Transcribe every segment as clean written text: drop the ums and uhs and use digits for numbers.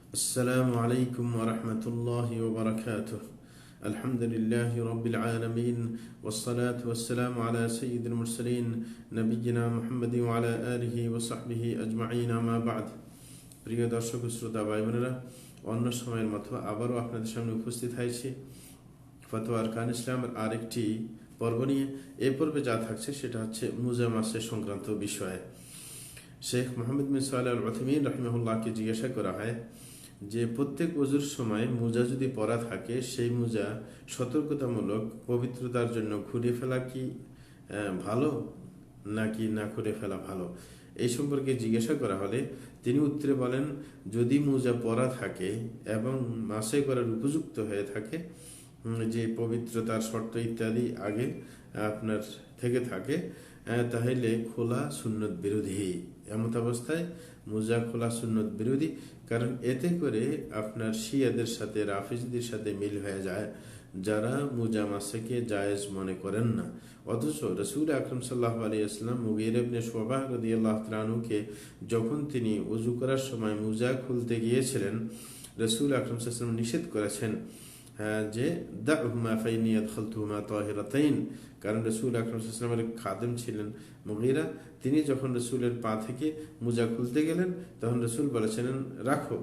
السلام عليكم ورحمة الله وبركاته. الحمد لله رب العالمين والصلاة والسلام على سيد المرسلين نبينا محمد وعلى آله وصحبه أجمعين ما بعد. প্রিয় দর্শক ও শ্রোতা ভাই বোনেরা, অন্য সময়ের মতো আবারও আপনাদের সামনে উপস্থিত হয়েছি ফতোয়া আরকান ইসলামের আরেকটি পর্ব নিয়ে। এই পর্বে যা থাকছে সেটা হচ্ছে মুজা মাসের সংক্রান্ত বিষয়ে। শেখ মোহাম্মদ বিন সালেহ আল উথাইমিন রাহিমাহুল্লাহকে জিজ্ঞাসা করা হয় যে প্রত্যেক ওযুর সময় মোজা যদি পরা থাকে সেই মোজা সতর্কতামূলক পবিত্রতার জন্য খুলে ফেলা কি ভালো নাকি না খুলে ফেলা ভালো, এই সম্পর্কে জিজ্ঞাসা করা হলে তিনি উত্তরে বলেন, যদি মোজা পরা থাকে এবং মাসে করার উপযুক্ত হয়ে থাকে, যে পবিত্রতার শর্ত ইত্যাদি আগে আপনার থেকে থাকে, তাহলে খোলা সুন্নত বিরোধী। এমত অবস্থায় মোজা খোলা সুন্নত বিরোধী, কারণ এতে করে আপনার শিয়াদের সাথে রাফিজদের সাথে মিল হয়ে যায়, যারা মোজা মাসেকে জায়েজ মনে করেন না। অথচ রাসূল আকরাম সাল্লাল্লাহু আলাইহি ওয়াসাল্লাম মুগীরা ইবনে শুবা রাদিয়াল্লাহু তাআলা আনহুকে যখন তিনি ওযু করার সময় মোজা খুলতে গিয়েছিলেন, রাসূল আকরাম সাল্লাল্লাহু আলাইহি ওয়াসাল্লাম নিষেধ করেছেন যে দাহুমা ফাইনি আদখালতুহুমা তাহিরাতাইন। কারণ রাসূল আকরাম সাল্লাল্লাহু আলাইহি ওয়াসাল্লামের খাদেম ছিলেন মুগীরা, তিনি যখন রাসূলের পা থেকে মোজা খুলতে গেলেন তখন রাসূল বলেছিলেন, রাখো,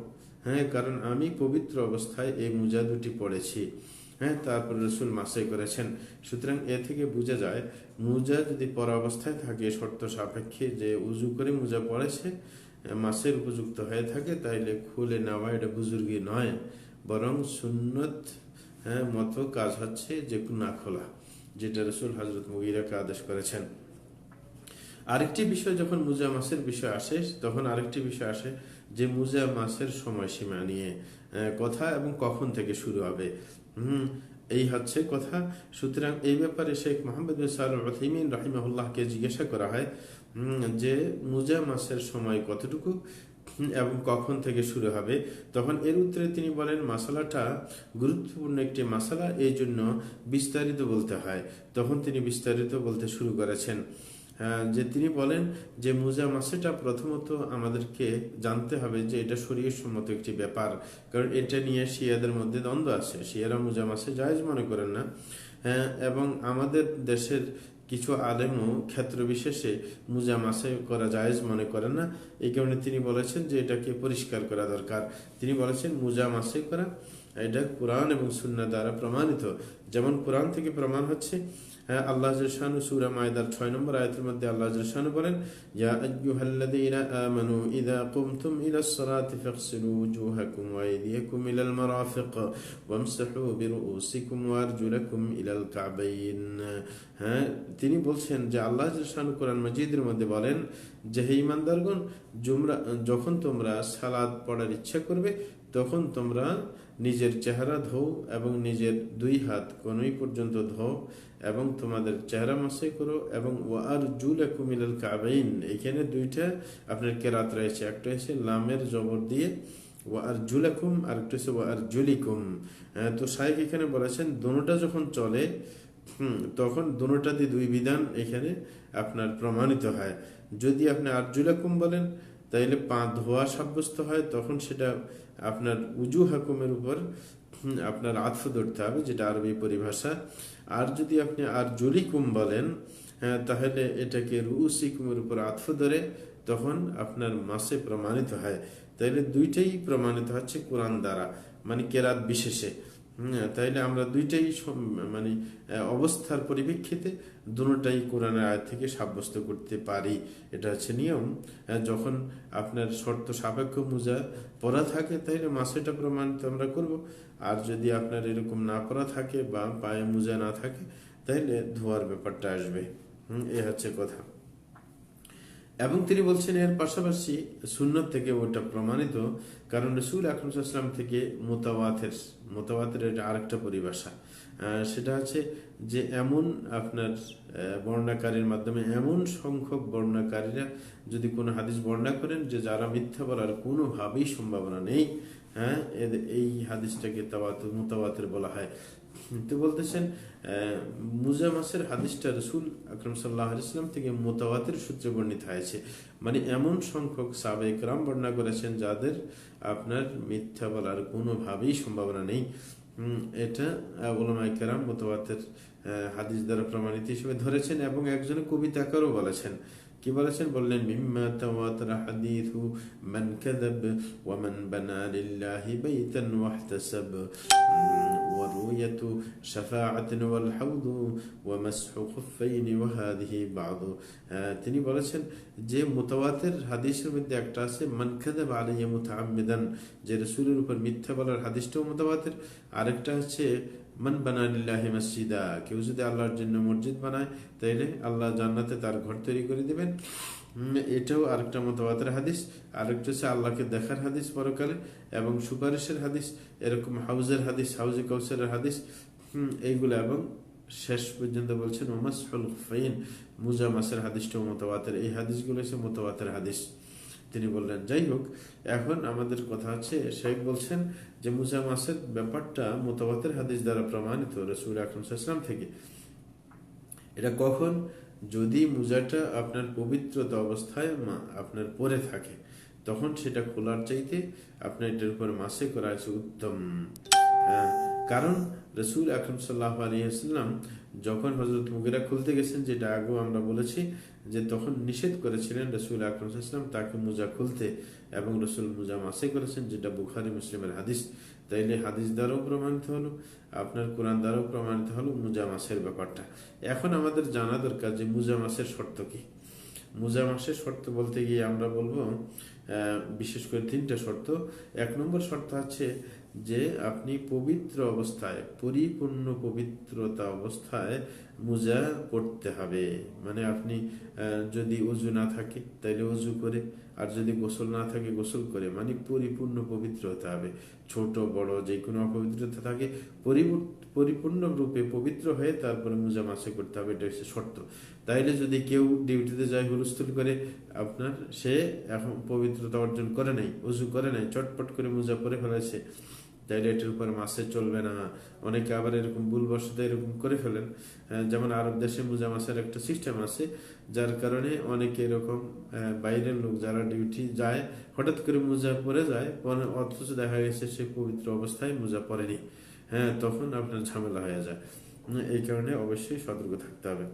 কারণ আমি পবিত্র অবস্থায় এই মোজা দুটি পড়েছি। তারপর রাসূল মাসাই করেছেন। সুতরাং এ থেকে বোঝা যায়, মোজা যদি পরা অবস্থায় থাকে শর্ত সাপেক্ষে, যে উজু করে মোজা পড়েছে, মাসের উপযুক্ত হয়ে থাকে, তাইলে খুলে নেওয়া এটা বুজুর্গি নয়, বরং সুন্নত মতো কাজ হচ্ছে যে না খোলা, যেটা রাসূল হযরত মুগীরাকে আদেশ করেছেন। আরেকটি বিষয়, যখন মোজা মাসের বিষয় আসে তখন আরেকটি বিষয় আসে যে মোজা মাসের সময়সীমা নিয়ে কথা এবং কখন থেকে শুরু হবে, এই হচ্ছে কথা। সুতরাং এই ব্যাপারে শেখ মোহাম্মদ বিন সালেহ আল উথাইমিন রাহিমাহুল্লাহকে জিজ্ঞাসা করা হয় যে মোজা মাসের সময় কতটুকু এবং কখন থেকে শুরু হবে। তখন এর উত্তরে তিনি বলেন, মাসালাটা গুরুত্বপূর্ণ একটি মাসালা, এই জন্য বিস্তারিত বলতে হয়। তখন তিনি বিস্তারিত বলতে শুরু করেছেন, যে তিনি বলেন যে মোজা মাসেটা প্রথমত আমাদেরকে জানতে হবে যে এটা শরীয়ত সম্মত একটি ব্যাপার, কারণ এটা নিয়ে শিয়াদের মধ্যে দ্বন্দ্ব আছে। শিয়ারা মোজা মাসে জায়েজ মনে করেন না, এবং আমাদের দেশের কিছু আলেমও ক্ষেত্র বিশেষে মোজা মাসে করা জায়েজ মনে করেন না। এই কারণে তিনি বলেছেন যে এটাকে পরিষ্কার করা দরকার। তিনি বলেছেন মোজা মাসে করা এটা কোরআন এবং সুন্নাহ দ্বারা প্রমাণিত। যেমন কোরআন থেকে প্রমাণ হচ্ছে, আল্লাহ জাল্লাহু সূরা মায়দার 6 নম্বর আয়াতের মধ্যে আল্লাহ জাল্লাহু বলেন, ইয়া আইয়ুহাল্লাযীনা আমানু ইযা কুমতুম ইলাস সালাতি ফাগসিলু ওয়ুজুহাকুম ওয়া আইদিয়াকুম ইলাল মারাফিক ওয়ামসাহু বিরুউসিকুম ওয়া আরজুলাকুম ইলাল কাবাইন। তিনি বলছেন যে আল্লাহ জাল্লাহু কোরআন মাজিদের মধ্যে বলেন যে, হে ঈমানদারগণ, যখন তোমরা সালাত পড়ার ইচ্ছা করবে তখন তোমরা নিজের চেহারা ধোও এবং নিজের দুই হাত কনুই পর্যন্ত ধোও এবং তোমাদের চেহারা মাসাই করো, এবং ওয়ারজুলাকুম ইলাল কাবাইন, এখানে দুইটা আপনার কেরাত রয়েছে, একটা হচ্ছে লামের জবর দিয়ে ওয়ারজুলাকুম, আর একটা হচ্ছে ওয়ারজুলিকুম। তো শাইখ এখানে বলেছেন দোনোটা যখন চলে তখন দোনোটা দিয়ে দুই বিধান এখানে আপনার প্রমাণিত হয়। যদি আপনি আরজুলাকুম বলেন তাইলে পা ধোয়া সাব্যস্ত হয়, তখন সেটা আপনার উজু হাকুমের উপর আপনার আতফ ধরতে হবে, যেটা আরবি পরিভাষা। আর যদি আপনি আর জুলিকুম বলেন, তাহলে এটাকে রুসিকুমের উপর আতফ ধরে তখন আপনার মাসে প্রমাণিত হয়। তাইলে দুইটাই প্রমাণিত হচ্ছে কোরআন দ্বারা, মানে কেরাত বিশেষে। তাইলে আমরা দুইটাই মানে অবস্থার পরিপ্রেক্ষিতে দুটোটাই কোরআনের আয়াত থেকে সাব্যস্ত করতে পারি। এটা হচ্ছে নিয়ম। যখন আপনার শর্ত সাপেক্ষ মোজা পরা থাকে তাইলে মাসেটা প্রমাণিত আমরা করব, আর যদি আপনার এরকম না পরা থাকে বা পায়ে মোজা না থাকে তাইলে ধোয়ার ব্যাপারটা আসবে। এ হচ্ছে কথা। এবং তিনি বলছেন এর পাশাপাশি সুন্নত থেকে ওটা প্রমাণিত, কারণ রাসূল আকরাম সাল্লাল্লাহু আলাইহি ওয়াসাল্লাম থেকে মুতাওয়াতির এটা আরেকটা পরিভাষা। সেটা হচ্ছে যে এমন আপনার বর্ণাকারীর মাধ্যমে এমন সংখ্যক বর্ণাকারীরা যদি কোনো হাদিস বর্ণনা করেন যে যারা মিথ্যা বলার কোনোভাবেই সম্ভাবনা নেই, এই হাদিসটাকে মুতাওয়াতির বলা হয়। তো বলতেছেন মুজা মাসের হাদিসটা রাসূল আকরাম সাল্লাল্লাহু আলাইহি ওয়াসাল্লাম থেকে মুতাওয়াতির সূত্রে বর্ণিত হয়েছে, মানে এমন সংখ্যক সাহাবায়ে কেরাম বর্ণনা করেছেন যাদের আপনার মিথ্যা বলার কোনোভাবেই সম্ভাবনা নেই। এটা উলামায়ে কেরাম মুতাওয়াতির হাদিস দ্বারা প্রমাণিত হিসেবে ধরেছেন, এবং একজনে কবিতা আকারও বলেছেন। কি বলেছেন? বললেন মিম্মা তাওয়াতারা হাদিসু মান কাযাব ওয়া মান বানা লিল্লাহি বাইতান ওয়াহতাসাব ওয়া রুয়াতু শাফাআতিন ওয়াল হাউদু ওয়া মাসহু খুফাইনি ওয়া হাযিহি বা'দু। তিনি বলেছেন যে মুতাওয়াতির হাদিসের মধ্যে একটা আছে মান কাযাব আলাইহি মুতাআম্মিদান, যে রাসূলের উপর মিথ্যা বলার হাদিসটাও মুতাওয়াতির। আরেকটা হচ্ছে মান বানা লিল্লাহি মসজিদা, কেউ যদি আল্লাহর জন্য মসজিদ বানায় তাইলে আল্লাহ জান্নাতে তার ঘর তৈরি করে দিবেন, এটাও আরেকটা মুতাওয়াতির হাদিস। আরেকটা হচ্ছে আল্লাহকে দেখার হাদিস পরকালে এবং সুপারিশের হাদিস, এরকম হাউজের হাদিস, হাউজে কাউসারের হাদিস, এইগুলো। এবং শেষ পর্যন্ত বলছেন ওমাসহুল খুফাইন, মুজা মাসের হাদিসটাও মুতাওয়াতির। এই হাদিসগুলো হচ্ছে মুতাওয়াতির হাদিস তিনি বললেন। যাই হোক, এখন আমাদের কথা হচ্ছে শেখ বলছেন যে মুজা মাসের ব্যাপারটা মুতাওয়াতির হাদিস দ্বারা প্রমাণিত রাসূল আকরাম সাল্লাল্লাহু আলাইহি ওয়াসাল্লাম থেকে। এটা কখন? যদি মুজাটা আপনার পবিত্রতা অবস্থায় আপনার পরে থাকে, তখন সেটা খোলার চাইতে আপনার এটার উপর মাসে করা আছে উত্তম। কারণ রাসূল আকরাম সাল্লাল্লাহু আলাইহি ওয়াসাল্লাম যখন হযরত মুগীরা খুলতে গেছেন, যেটা আগেও আমরা বলেছি যে তখন নিষেধ করেছিলেন রাসূল আকরাম সাল্লাল্লাহু আলাইহি ওয়াসাল্লাম তাকে মুজা খুলতে, এবং রাসূল মুজা মাসে করেছেন, যেটা বুখারী মুসলিমের হাদিস। তাইলে হাদিস দ্বারাও প্রমাণিত হলো, আপনার কোরআন দ্বারাও প্রমাণিত হলো মুজা মাসের ব্যাপারটা। এখন আমাদের জানা দরকার যে মুজা মাসের শর্ত কি। মুজা মাসের শর্ত বলতে গিয়ে আমরা বলবো বিশেষ করে 3টা শর্ত। 1 নম্বর শর্ত আছে যে আপনি পবিত্র অবস্থায়, পরিপূর্ণ পবিত্রতা অবস্থায় মুজা পড়তে হবে। মানে আপনি যদি ওযু না থাকে তাইলে ওযু করে, আর যদি গোসল না থাকে গোসল করে, মানে পরিপূর্ণ পবিত্র হতে হবে। ছোট বড় যে কোনো অপবিত্রতা থাকে, পরিপূর্ণ রূপে পবিত্র হয়ে তারপরে মুজা মাসে করতে হবে, এটা হচ্ছে শর্ত। তাইলে যদি কেউ ডিউটিতে যায় হুলস্থুল করে, আপনার সে এখন পবিত্রতা অর্জন করে নাই, ওযু করে নাই, চটপট করে মুজা পরে ফেলেছে, তাইলে এটার উপর মাসে চলবে না। অনেকে আবার এরকম ভুলবশত এরকম করে ফেলেন, যেমন আরব দেশে মুজা মাসের একটা সিস্টেম আছে, যার কারণে অনেকে এরকম বাইরের লোক যারা ডিউটি যায় হঠাৎ করে মুজা পরে যায়, অথচ দেখা গেছে সে পবিত্র অবস্থায় মুজা পরেনি। তখন আপনার ঝামেলা হয়ে যায়। এই কারণে অবশ্যই সতর্ক থাকতে হবে।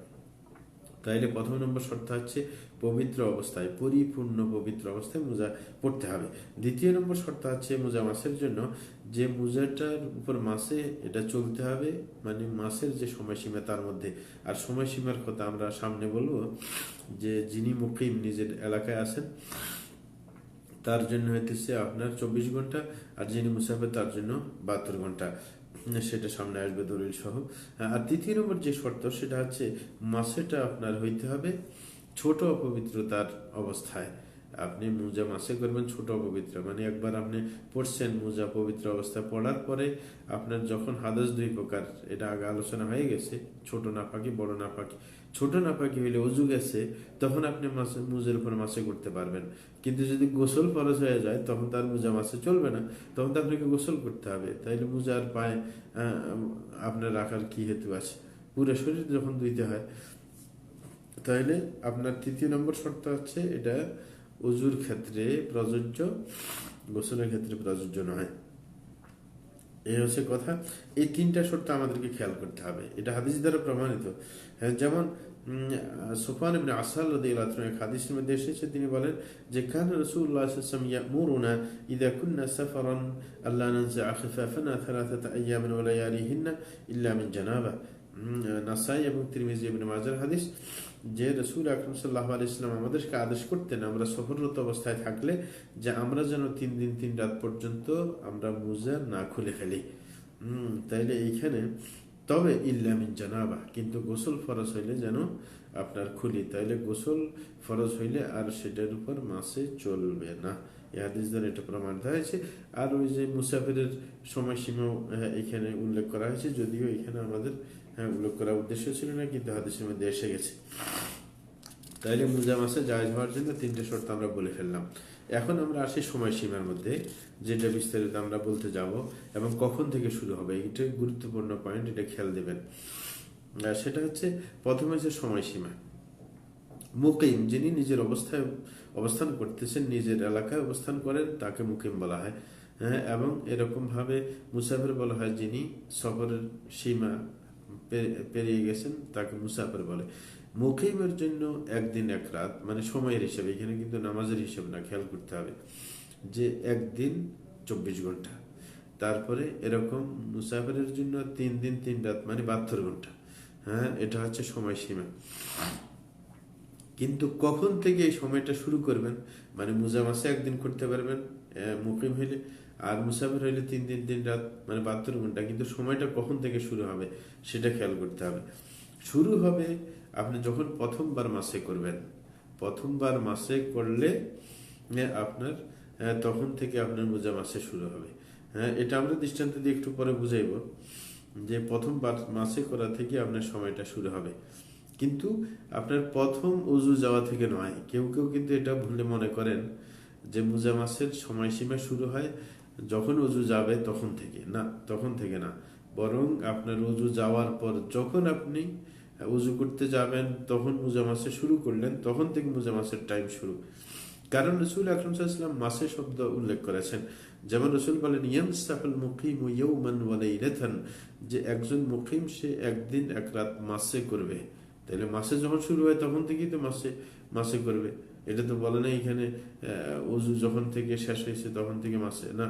তাইলে 1 নম্বর শর্ত হচ্ছে পবিত্র অবস্থায়, পরিপূর্ণ পবিত্র অবস্থায় মোজা পড়তে হবে। 2 নম্বর শর্ত হচ্ছে মোজা মাসের জন্য যে মোজাটার উপর মাসে এটা চলতে হবে, মানে মাসের যে সময়সীমা তার মধ্যে। আর সময়সীমার কথা আমরা সামনে বলবো, যে যিনি মুকিম নিজের এলাকায় আছেন তার জন্য হইতেছে আপনার 24 ঘন্টা, আর যিনি মুসাফির তার জন্য 72 ঘন্টা। সেটা সামনে আসবে দলিল সহ। আর 3 নম্বর যে শর্ত সেটা হচ্ছে মাসেটা আপনার হইতে হবে ছোট অপবিত্রতার অবস্থায়। আপনি মোজা মাসে করবেন ছোট অপবিত্র, মানে একবার আপনি পড়ছেন মোজা পবিত্র অবস্থায়, পড়ার পরে আপনার যখন হাদাস 2 প্রকার, এটা আগে আলোচনা হয়ে গেছে, ছোট নাপাকি বড় নাপাকি। ছোট নাপাকি হইলে ওযু গেছে, তখন আপনি মুজের উপর মাসে করতে পারবেন। কিন্তু যদি গোসল ফরজ হয়ে যায় তখন তার মোজা মাসে চলবে না, তখন তো আপনাকে গোসল করতে হবে। তাইলে মোজার পায়ে আপনার রাখার কি হেতু আছে? পুরো শরীর যখন ধুইতে হয়। তাইলে আপনার 3 নম্বর শর্ত হচ্ছে এটা ওযুর ক্ষেত্রে প্রযোজ্য, গোসলের ক্ষেত্রে প্রযোজ্য নয়। এই হচ্ছে কথা। এই 3টা শর্ত আমাদেরকে খেয়াল করতে হবে, এটা হাদিস দ্বারা প্রমাণিত। যেমন সুফয়ান ইবনে আসাল রাদিয়াল্লাহু আনহু এক হাদিসের মধ্যে এসেছে, তিনি বলেন যে কান রাসূলুল্লাহ সাল্লাল্লাহু আলাইহি ওয়াসাল্লাম ইয়ামুরুনা ইযা কুননা সাফারান আল্লা নানজিআ খিফাফানা 3 আইয়াম ওয়া লায়ালিহিন্না ইল্লা মিন জানাবা। নাসাই এবং তিরমিজি ইবনে মাজার হাদিস, যে রাসূল আকরাম সাল্লাল্লাহু আলাইহি ওয়াসাল্লাম আমাদেরকে আদেশ করতেন আমরা সফররত অবস্থায় থাকলে যে আমরা যেন 3 দিন 3 রাত পর্যন্ত আমরা মোজা না খুলে ফেলি। তাইলে এইখানে তবে ইল্লা মিন জানাবা, কিন্তু গোসল ফরজ হইলে যেন আপনার খুলি। তাইলে গোসল ফরজ হইলে আর সেটার উপর মাসে চলবে না। এই হাদিস দ্বারা এটা প্রমাণিত হয়েছে। আর ওই যে মুসাফিরের সময়সীমাও এখানে উল্লেখ করা হয়েছে, যদিও এখানে আমাদের উল্লেখ করার উদ্দেশ্য ছিল না, কিন্তু হাদিসের মধ্যে এসে গেছে। তাইলে মুজা মাসে জায়েজ হওয়ার জন্য 3টে শর্ত আমরা বলে ফেললাম। এখন আমরা আসি সময়সীমার মধ্যে, যেটা বিস্তারিত আমরা বলতে যাব এবং কখন থেকে শুরু হবে, এটা গুরুত্বপূর্ণ পয়েন্ট, এটা খেয়াল দেবেন। সেটা হচ্ছে প্রথমে যে সময়সীমা। মুকিম, যিনি নিজের অবস্থায় অবস্থান করতেছেন, নিজের এলাকায় অবস্থান করেন, তাকে মুকিম বলা হয়। হ্যাঁ, এবং এরকম ভাবে মুসাফির বলা হয় যিনি সফরের সীমা পেরিয়ে গেছেন, তাকে মুসাফির বলে। মুকিমের জন্য একদিন এক রাত, মানে সময়ের হিসাবে, এখানে কিন্তু নামাজের হিসাব না, খেয়াল করতে হবে যে একদিন 24 ঘন্টা। তারপরে এরকম মুসাফিরের জন্য 3 দিন 3 রাত, মানে 72 ঘন্টা। হ্যাঁ, এটা হচ্ছে সময়সীমা। কিন্তু কখন থেকে এই সময়টা শুরু করবেন, মানে মুজা মাসে একদিন করতে পারবেন মুকিম হইলে, আর মুসাফির হইলে 3 দিন 3 রাত, মানে 72 ঘন্টা। কিন্তু সময়টা কখন থেকে শুরু হবে সেটা খেয়াল করতে হবে। শুরু হবে আপনি যখন প্রথমবার মাসে করবেন। প্রথমবার মাসে করলে আপনার তখন থেকে আপনার মুজা মাসে শুরু হবে। হ্যাঁ, এটা আমরা দৃষ্টান্ত দিয়ে একটু পরে বুঝাইব যে প্রথমবার মাসে করা থেকে আপনার সময়টা শুরু হবে। কিন্তু আপনার প্রথম উজু যাওয়া থেকে নয়। কেউ কেউ কিন্তু এটা ভুলে মনে করেন যে মুজা মাসের সময়সীমা শুরু হয় যখন উজু যাবে তখন থেকে। না, তখন থেকে না, বরং আপনার উজু যাওয়ার পর যখন আপনি উজু করতে যাবেন তখন মুজা মাসে শুরু করলেন, তখন থেকে মুজা মাসের টাইম শুরু। কারণ রসুল আকরাম সাল্লাল্লাহু আলাইহি ওয়াসাল্লাম মাসে শব্দ উল্লেখ করেছেন। যেমন রসুল বলেন ইয়ামসাহুল মুকিমু ইয়াওমান ওয়া লাইলাতান, যে একজন মুকিম সে একদিন এক রাত মাসে করবে। তাহলে মাসে যখন শুরু হয় তখন থেকেই তো মাসে মাসে করবে। এটা তো বলে না এখানে ওযু যখন থেকে শেষ হয়েছে তখন থেকে মাসে, না,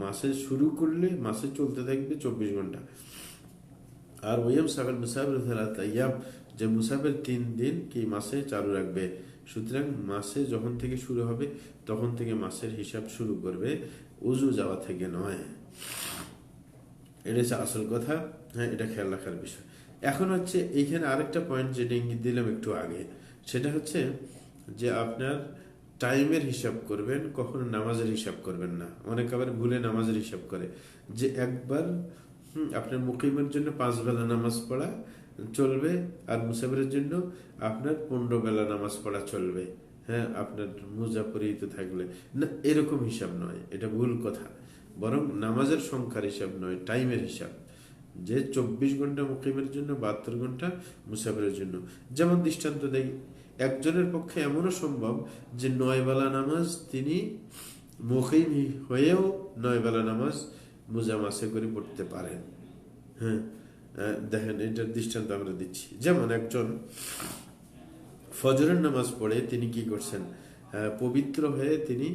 মাসে শুরু করলে মাসে চলতে থাকবে 24 ঘন্টা। আর ওয়াইয়াম সাকাল মুসাফির সালাতা আইয়াম, যে মুসাফির 3 দিন কি মাসে চালু রাখবে। সুতরাং মাসে যখন থেকে শুরু হবে তখন থেকে মাসের হিসাব শুরু করবে, উজু যাওয়া থেকে নয়। এটা হচ্ছে আসল কথা। হ্যাঁ, এটা খেয়াল রাখার বিষয়। এখন হচ্ছে এইখানে আরেকটা পয়েন্ট যেটা ইঙ্গিত দিলাম একটু আগে, সেটা হচ্ছে যে আপনার টাইমের হিসাব করবেন, কখনো নামাজের হিসাব করবেন না। অনেক আবার ভুলে নামাজের হিসাব করে, যে একবার আপনার মুকিমের জন্য 5 বেলা নামাজ পড়া চলবে, আর মুসাফিরের জন্য আপনার 15 বেলা নামাজ পড়া চলবে। হ্যাঁ, আপনার মুজা পরিহিত থাকলে না, এরকম হিসাব নয়, এটা ভুল কথা। বরং নামাজের সংখ্যার হিসাব নয়, টাইমের হিসাব, যে 24 ঘন্টা মুকিমের জন্য, 72 ঘন্টা মুসাফিরের জন্য। যেমন দৃষ্টান্ত দেই, একজনের পক্ষে এমনও সম্ভব যে 9 বেলা নামাজ তিনি মুকিম হয়েও 9 বেলা নামাজ মুজা মাসে করে পড়তে পারেন। হ্যাঁ, দেখেন এটার দৃষ্টান্ত আমরা দিচ্ছি। যেমন একজন ফজরের নামাজ পড়ে তিনি কি করছেন, পবিত্র হয়ে তিনি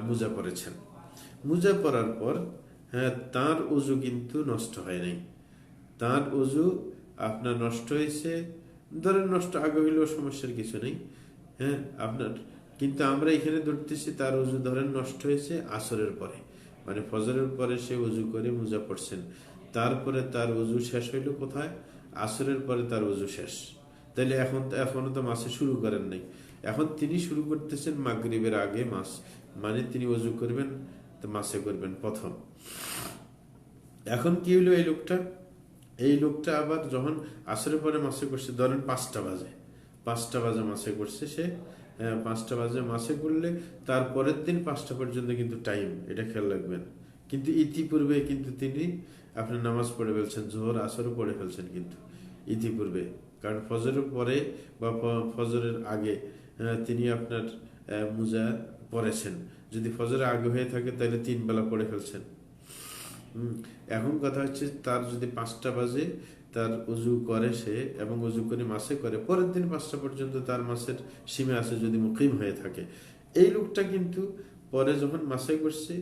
মুজা পড়েছেন। মুজা পড়ার পর তার উজু কিন্তু নষ্ট হয় নাই। তার উজু আপনার নষ্ট হয়েছে, ধরেন নষ্ট আগে হইলেও সমস্যার কিছু নেই। হ্যাঁ, আপনার কিন্তু আমরা এখানে ধরতেছি তার উজু ধরেন নষ্ট হয়েছে আসরের পরে, মানে ফজরের পরে সে উজু করে মুজা পড়ছেন। তারপরে তার উজু শেষ হইল কোথায়, আসরের পরে তার উজু শেষ। তাহলে এখনো তো মাসে শুরু করেন নাই। এখন তিনি শুরু করতেছেন মাগরিবের আগে মাস, মানে তিনি উজু করবেন তো মাসে করবেন প্রথম। এখন কি হইলো, এই লোকটা আবার যখন আসরের পরে মাসে করছে, ধরেন 5টা বাজে মাসে করছে সে। 5টা বাজে মাসে করলে তারপরের দিন 5টা পর্যন্ত কিন্তু টাইম, এটা খেয়াল রাখবেন। কিন্তু ইতিপূর্বে কিন্তু তিনি আপনার নামাজ পড়ে ফেলছেন, জোহর আসরও পড়ে ফেলছেন কিন্তু ইতিপূর্বে। কারণ ফজরের পরে বা ফজরের আগে তিনি আপনার মুজা পড়েছেন। যদি ফজরের আগে হয়ে থাকে তাহলে 3 বেলা পড়ে ফেলছেন। এখন কথা হচ্ছে তার যদি 5টা বাজে তার উজু করে সে, এবং উজু করে মাসে করে, পরের দিন 5টা পর্যন্ত তার মাসের সীমা আছে যদি মুকিম হয়ে থাকে। এই লোকটা কিন্তু পরে যখন মাসে করছে,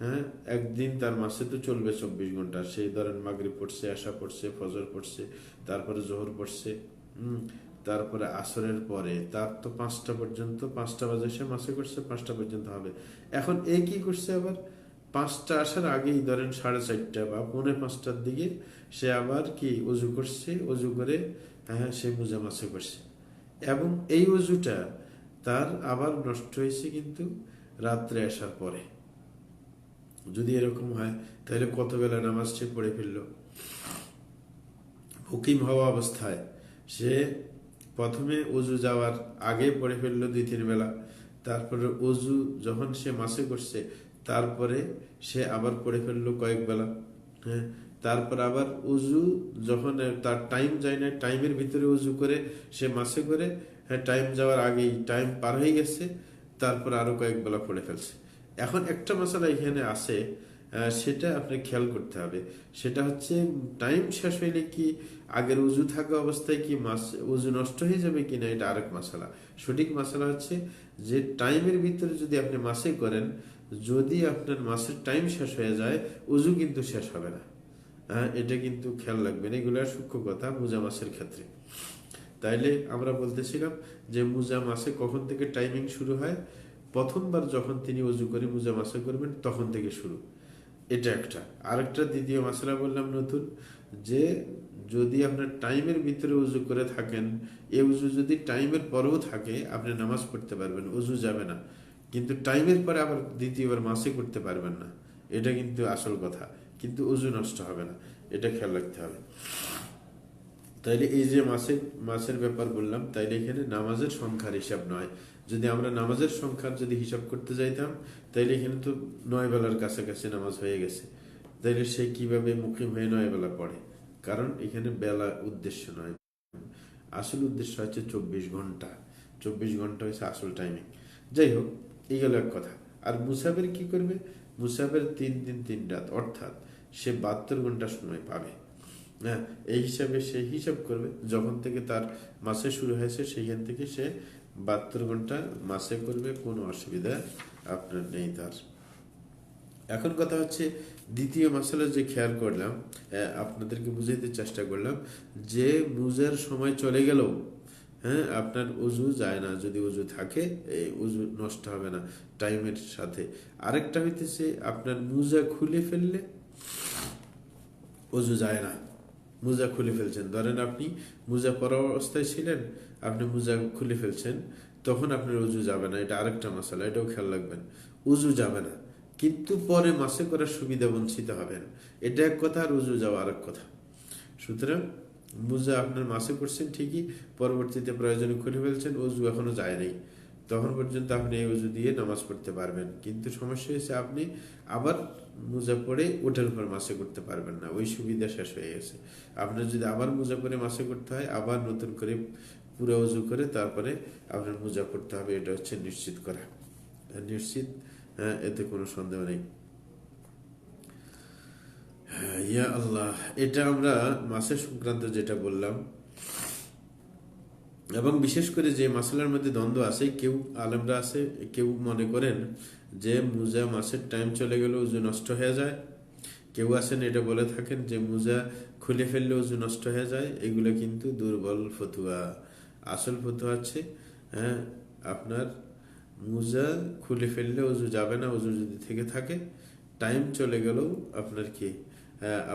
হ্যাঁ, একদিন তার মাসে তো চলবে 24 ঘন্টা। সেই ধরেন মাগরিব পড়ছে, আশা পড়ছে, ফজর পড়ছে, তারপরে জোহর পড়ছে, তারপরে আসরের পরে তার তো 5টা পর্যন্ত, 5টা বাজে সে মাসে করছে, 5টা পর্যন্ত হবে। এখন এ কি করছে, আবার 5টা আসার আগেই ধরেন 4:30 বা 4:45টার দিকে সে আবার কি উজু করছে, উজু করে সে মুজা মাসে করছে। এবং এই উজুটা তার আবার নষ্ট হয়েছে কিন্তু রাত্রে আসার পরে। যদি এরকম হয় তাহলে কত বেলা নামাজ সে পড়ে ফেলল। হুকিম হওয়া অবস্থায় সে প্রথমে উজু যাওয়ার আগে পড়ে ফেললো 2-3 বেলা, তারপরে অজু যখন সে মাসে করছে তারপরে সে আবার পড়ে ফেললো কয়েক বেলা। হ্যাঁ, তারপর আবার অজু যখন তার টাইম যায় না, টাইমের ভিতরে অজু করে সে মাসে করে, হ্যাঁ টাইম যাওয়ার আগেই টাইম পার হয়ে গেছে, তারপর আরো কয়েক বেলা পড়ে ফেলছে। এখন একটা মশলা এখানে আছে, সেটা আপনি খেয়াল করতে হবে। সেটা হচ্ছে টাইম শেষ হইলে কি আগের উজু থাকা অবস্থায় কি মাস উজু নষ্ট হয়ে যাবে কিনা, এটা আরেক মশলা। সঠিক মশলা হচ্ছে যে টাইমের ভিতরে যদি আপনি মাসে করেন, যদি আপনার মাসের টাইম শেষ হয়ে যায়, উজু কিন্তু শেষ হবে না। হ্যাঁ, এটা কিন্তু খেয়াল রাখবেন, এগুলো সূক্ষ্ম কথা মুজা মাসের ক্ষেত্রে। তাইলে আমরা বলতেছিলাম যে মুজা মাসে কখন থেকে টাইমিং শুরু হয়, প্রথমবার যখন তিনি অজু করে মুজা মাসে করবেন তখন থেকে শুরু। এটা একটা। আরেকটা দ্বিতীয় মাসলা বললাম নতুন, যে যদি আপনার টাইমের ভিতরে উজু করে থাকেন, এই উজু যদি টাইমের পরেও থাকে আপনি নামাজ পড়তে পারবেন, উজু যাবে না। কিন্তু টাইমের পরে আবার দ্বিতীয়বার মাসে করতে পারবেন না, এটা কিন্তু আসল কথা। কিন্তু উজু নষ্ট হবে না, এটা খেয়াল রাখতে হবে। তাইলে এই যে মাসের ব্যাপার বললাম, তাইলে এখানে নামাজের সংখ্যার হিসাব নয়। যদি আমরা নামাজের সংখ্যার যদি হিসাব করতে যাইতাম, তাইলে এখানে তো 9 বেলার কাছাকাছি নামাজ হয়ে গেছে। তাইলে সে কিভাবে মুকিম হয়ে 9 বেলা পড়ে? কারণ এখানে বেলা উদ্দেশ্য নয়, আসল উদ্দেশ্য হচ্ছে 24 ঘন্টা। 24 ঘন্টা হচ্ছে আসল টাইমিং। যাই হোক, এই গেল এক কথা। আর মুসাফির কি করবে? মুসাফির 3 দিন 3 রাত, অর্থাৎ সে 72 ঘন্টা সময় পাবে। হ্যাঁ, এই হিসাবে সে হিসাব করবে যখন থেকে তার মাসে শুরু হয়েছে সেইখান থেকে সে 72 ঘন্টা মাসে করবে, কোনো অসুবিধা আপনার নেই তার। এখন কথা হচ্ছে দ্বিতীয় মাসালা যে খেয়াল করলাম, আপনাদেরকে বুঝাইতে চেষ্টা করলাম যে মুজার সময় চলে গেল, হ্যাঁ আপনার উজু যায় না, যদি উজু থাকে এই উজু নষ্ট হবে না টাইমের সাথে। আরেকটা হইতেছে আপনার মুজা খুলে ফেললে উজু যায় না। মুজা খুলে ফেলছেন, ধরেন আপনি মুজা পরা অবস্থায় ছিলেন, আপনি মুজা খুলে ফেলছেন, তখন আপনার উজু যাবে না, এটা আরেকটা মশলা, এটাও খেয়াল রাখবেন। উজু যাবে না, কিন্তু পরে মাসে করার সুবিধা বঞ্চিত হবেন, এটা এক কথা, আর উজু যাওয়া আরেক কথা। সুতরাং মুজা আপনার মাসে করছেন ঠিকই, পরবর্তীতে প্রয়োজনে খুলে ফেলছেন, উজু এখনো যায় নাই, তখন পর্যন্ত আপনি এই উজু দিয়ে নামাজ পড়তে পারবেন। কিন্তু সমস্যা হয়েছে আপনি আবার মোজা পরে ওটার উপর মাসে করতে পারবেন না, ওই সুবিধা শেষ হয়ে গেছে। আপনার যদি আবার মোজা পরে মাসে করতে হয়, আবার নতুন করে পুরো উজু করে তারপরে আপনার মোজা পড়তে হবে, এটা হচ্ছে নিশ্চিত করা, নিশ্চিত, হ্যাঁ এতে কোনো সন্দেহ নেই। ইয়া আল্লাহ, এটা আমরা মাসের সংক্রান্ত যেটা বললাম। এবং বিশেষ করে যে মাসালার মধ্যে দ্বন্দ্ব আছে, কেউ আলেমরা আছে, কেউ মনে করেন যে মুজা মাসের টাইম চলে গেলে উজু নষ্ট হয়ে যায়, কেউ আছেন এটা বলে থাকেন যে মুজা খুলে ফেললে উজু নষ্ট হয়ে যায়। এগুলো কিন্তু দুর্বল ফতুয়া। আসল ফতুয়া আছে, হ্যাঁ আপনার মুজা খুলে ফেললে উজু যাবে না, উজু যদি থেকে থাকে, টাইম চলে গেলেও আপনার কি,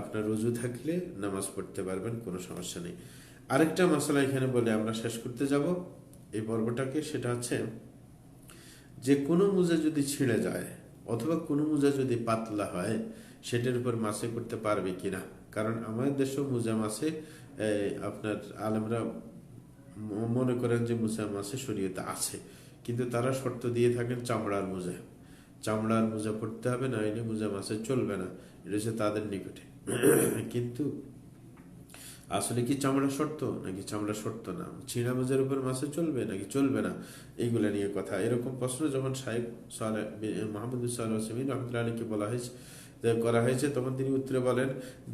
আপনার উজু থাকলে নামাজ পড়তে পারবেন, কোনো সমস্যা নেই। আরেকটা মশলা এখানে বলে আমরা শেষ করতে যাব এই পর্বটাকে, সেটা হচ্ছে যে কোনো মোজা যদি ছিঁড়ে যায় অথবা কোনো মোজা যদি পাতলা হয়, সেটার উপর মাসে করতে পারবে কিনা। কারণ আমাদের দেশেও মোজা মাসে আপনার আলেমরা মনে করেন যে মোজা মাসে শরীয়তে আছে, কিন্তু তারা শর্ত দিয়ে থাকেন চামড়ার মোজা, চামড়ার মোজা পড়তে হবে, না হলে মোজা মাসে চলবে না, এটা হচ্ছে তাদের নিকটে। কিন্তু আসলে কি চামড়া শর্ত নাকি চামড়া শর্ত না, ছিঁড়া মোজার উপর মাসে চলবে নাকি চলবে না, এইগুলা নিয়ে কথা। এরকম প্রশ্ন যখন সাহেব মোহাম্মদ রহমতুল্লাহ আলীকে বলা হয়েছে, করা হয়েছে, তখন তিনি উত্তরে বলেন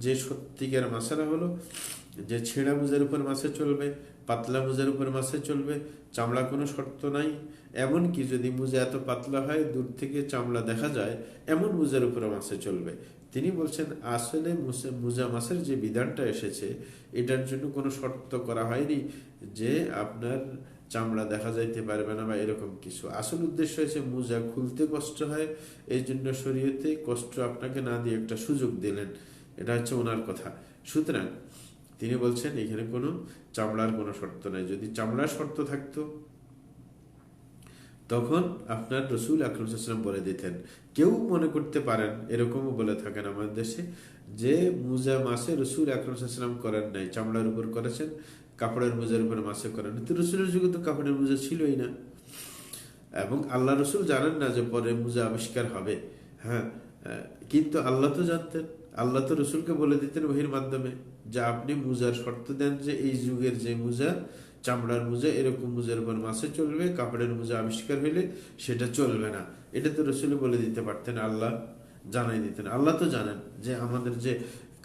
যে সত্যিকার মাসালা হলো যে ছেঁড়া মোজার উপর মাসে চলবে, পাতলা মোজার উপর মাসে চলবে, চামড়া কোনো শর্ত নাই। এমনকি যদি মোজা এত পাতলা হয় দূর থেকে চামড়া দেখা যায়, এমন মোজার উপর মাসে চলবে। তিনি বলছেন আসলে মোজা মাসের যে বিধানটা এসেছে, এটার জন্য কোনো শর্ত করা হয়নি যে আপনার চামড়া দেখা যাইতে পারবে না বা এরকম কিছু। আসল উদ্দেশ্য হয়েছে মোজা খুলতে কষ্ট হয়, এই জন্য শরীয়তে কষ্ট আপনাকে না দিয়ে একটা সুযোগ দিলেন, এটা হচ্ছে ওনার কথা। সুতরাং তিনি বলছেন এখানে কোনো চামড়ার কোনো শর্ত নাই। যদি চামড়ার শর্ত থাকতো তখন আপনার রসুল আকরাম সাল্লাল্লাহু আলাইহি ওয়াসাল্লাম বলে দিতেন। কেউ মনে করতে পারেন, এরকমও বলে থাকেন আমাদের দেশে, যে মুজা মাসে রসুল আকরাম সাল্লাল্লাহু আলাইহি ওয়াসাল্লাম করেন নাই, চামড়ার উপর করেছেন, কাপড়ের মোজার উপর মাসে করেন। তো রসুলের যুগে তো কাপড়ের মোজা ছিলই না। এবং আল্লাহ রসুল জানেন না যে পরে মুজা আবিষ্কার হবে। হ্যাঁ, কিন্তু আল্লাহ তো জানতেন। আল্লাহ তো রসুলকে বলে দিতেন ওহির মাধ্যমে যে আপনি মুজার শর্ত দেন যে এই যুগের যে মুজা, চামড়ার মুজা, এরকম মুজার উপর মাসে চলবে, কাপড়ের মুজা আবিষ্কার হইলে সেটা চলবে না। এটা তো রসুল বলে দিতে পারতেন, আল্লাহ জানাই দিতেন। আল্লাহ তো জানেন যে আমাদের যে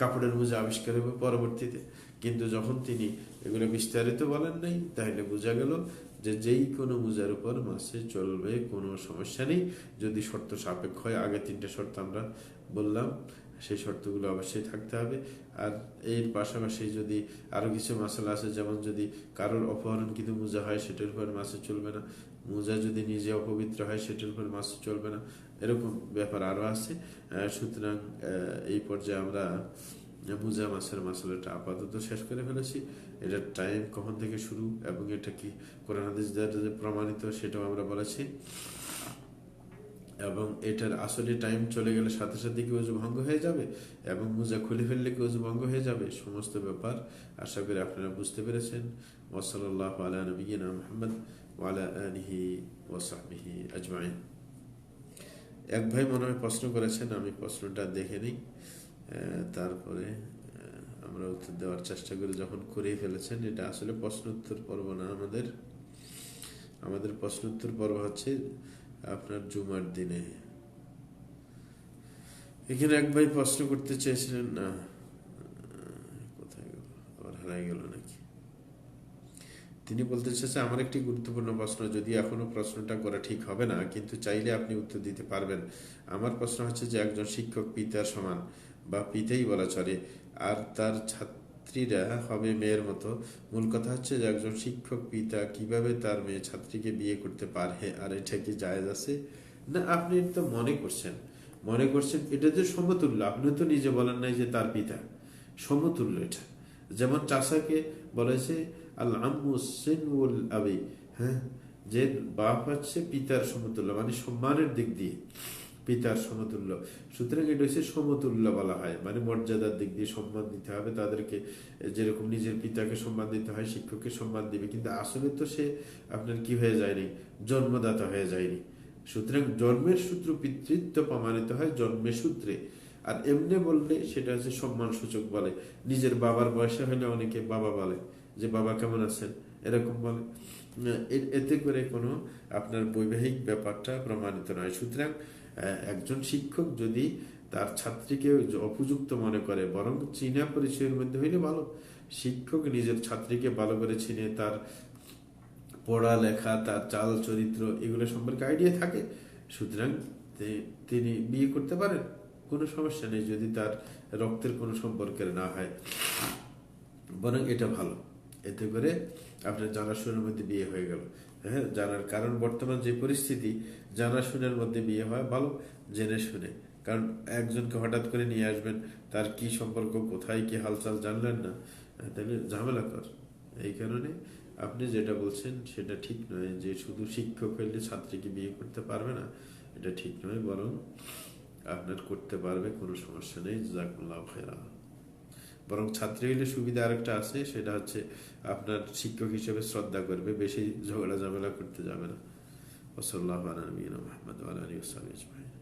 কাপড়ের মোজা আবিষ্কার হবে পরবর্তীতে, কিন্তু যখন তিনি এগুলো বিস্তারিত বলেন নাই, তাহলে বোঝা গেল যে যেই কোনো মোজার উপর মাসে চলবে, কোনো সমস্যা নেই, যদি শর্ত সাপেক্ষ হয়। আগে 3টে শর্ত আমরা বললাম, সেই শর্তগুলো অবশ্যই থাকতে হবে। আর এর পাশাপাশি যদি আরো কিছু মশলা আছে, যেমন যদি কারোর অপহরণ কিন্তু মোজা হয়, সেটার উপর মাসে চলবে না। মোজা যদি নিজে অপবিত্র হয়, সেটার উপর মাসে চলবে না। এরকম ব্যাপার আরো আছে। সুতরাং এই পর্যায়ে আমরা মোজা মাসের মশলাটা আপাতত শেষ করে ফেলেছি। এটার টাইম কখন থেকে শুরু এবং এটা কি কোরআন হাদিস দ্বারা যে প্রমাণিত, সেটাও আমরা বলেছি। এবং এটার আসলে টাইম চলে গেলে সাথে সাথে কি ওযু ভঙ্গ হয়ে যাবে, এবং মোজা খুলে ফেললে কি ওযু ভঙ্গ হয়ে যাবে, সমস্ত ব্যাপার আশা করি আপনারা বুঝতে পেরেছেন। ওয়াসাল্লাল্লাহু আলা নবিয়িনা মুহাম্মদ ওয়া আলা আলিহি ওয়া সাহবিহি আজমাইন। এক ভাই মনে হয় প্রশ্ন করেছেন, আমি প্রশ্নটা দেখে নিই, তারপরে আমরা উত্তর দেওয়ার চেষ্টা করি। যখন করেই ফেলেছেন, এটা আসলে প্রশ্ন উত্তর পর্ব না, আমাদের প্রশ্ন উত্তর পর্ব হচ্ছে আপনার জুমার দিনে। এখানে এক ভাই প্রশ্ন করতে চেয়েছিলেন, না কোথায় গেল, আবার হারাই গেল নাকি। তিনি বলতে চাইছে, আমার একটি গুরুত্বপূর্ণ প্রশ্ন, যদি এখনো প্রশ্নটা করা ঠিক হবে না, কিন্তু চাইলে আপনি উত্তর দিতে পারবেন। আমার প্রশ্ন হচ্ছে যে একজন শিক্ষক পিতার সমান বা পিতাই বলা চলে, আর তার ছাত্রীরা হবে মেয়ের মতো। মূল কথা হচ্ছে যে একজন শিক্ষক পিতা কিভাবে তার মেয়ে ছাত্রীকে বিয়ে করতে পারে, আর এটা কি জায়েজ আছে না? আপনি তো মনে করছেন এটা যে সমতুল্য। আপনি তো নিজে বলেন নাই যে তার পিতা সমতুল্য। এটা যেমন চাষাকে বলেছে আল আম্মু সিনুল আবি, হ্যাঁ, যে বাপ হচ্ছে পিতার সমতুল্য, মানে সম্মানের দিক দিয়ে পিতার সমতুল্য। সুতরাং এটা হচ্ছে সমতুল্য বলা হয়, মানে মর্যাদার দিক দিয়ে সম্মান দিতে হবে তাদেরকে। যেরকম নিজের পিতাকে সম্মান দিতে হয়, শিক্ষককে সম্মান দিবে, কিন্তু আসলে তো সে আপনার কি হয়ে যায়নি, জন্মদাতা হয়ে যায়নি। সুতরাং জন্মের সূত্র পিতৃত্ব প্রমাণিত হয় জন্মের সূত্রে। আর এমনি বললে সেটা হচ্ছে সম্মান সূচক বলে। নিজের বাবার বয়সে হলে অনেকে বাবা বলে, যে বাবা কেমন আছেন, এরকম বলে। এতে করে কোনো আপনার বৈবাহিক ব্যাপারটা প্রমাণিত নয়। সুতরাং একজন শিক্ষক যদি তার ছাত্রীকে অপযুক্ত মনে করে, বরং চীনা পরিচয়ের মধ্যে হইলে ভালো। শিক্ষক নিজের ছাত্রীকে ভালো করে চিনে, তার পড়ালেখা, তার চাল চরিত্র, এগুলো সম্পর্কে আইডিয়া থাকে। সুতরাং তিনি বিয়ে করতে পারেন, কোনো সমস্যা নেই, যদি তার রক্তের কোনো সম্পর্কের না হয়, বরং এটা ভালো। এতে করে আপনার জানাশোনার মধ্যে বিয়ে হয়ে গেল। হ্যাঁ, জানার কারণ বর্তমান যে পরিস্থিতি, জানাশোনার মধ্যে বিয়ে হয় ভালো, জেনে শুনে। কারণ একজনকে হঠাৎ করে নিয়ে আসবেন, তার কি সম্পর্ক, কোথায় কি হালচাল জানলেন না, তাহলে ঝামেলা কর। এই কারণে আপনি যেটা বলছেন সেটা ঠিক নয়, যে শুধু শিক্ষক হইলে ছাত্রীকে বিয়ে করতে পারবে না, এটা ঠিক নয়, বরং আপনার করতে পারবে, কোনো সমস্যা নেই। জাযাকুমুল্লাহু খাইরান। বরং ছাত্রী হইলে সুবিধা আরেকটা আছে, সেটা হচ্ছে আপনার শিক্ষক হিসেবে শ্রদ্ধা করবে, বেশি ঝগড়া ঝামেলা করতে যাবে না। ওয়া সাল্লাল্লাহু আলা নবিয়িনা মুহাম্মদ ওয়া আলা আলিহি ওয়া সাহবিহি আজমাইন।